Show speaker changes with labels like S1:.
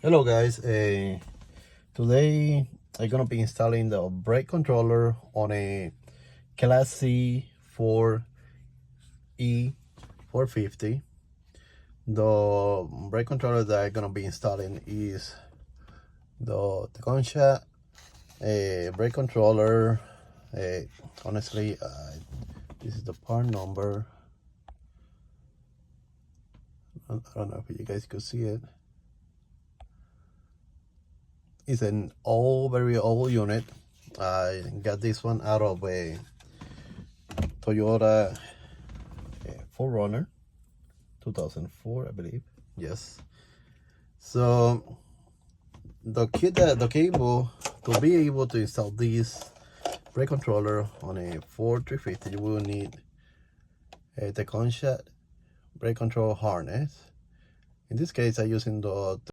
S1: Hello guys, today I'm gonna be installing the brake controller on a Class C 4 E-450. The brake controller that I'm gonna be installing is the Tekonsha brake controller. Honestly, this is the part number. I don't know if you guys could see it. It's an very old unit. I got this one out of a Toyota 4Runner 2004, I believe. Yes. So the cable to be able to install this brake controller on a Ford 350, you will need a Tekonsha brake control harness. In this case, I'm using the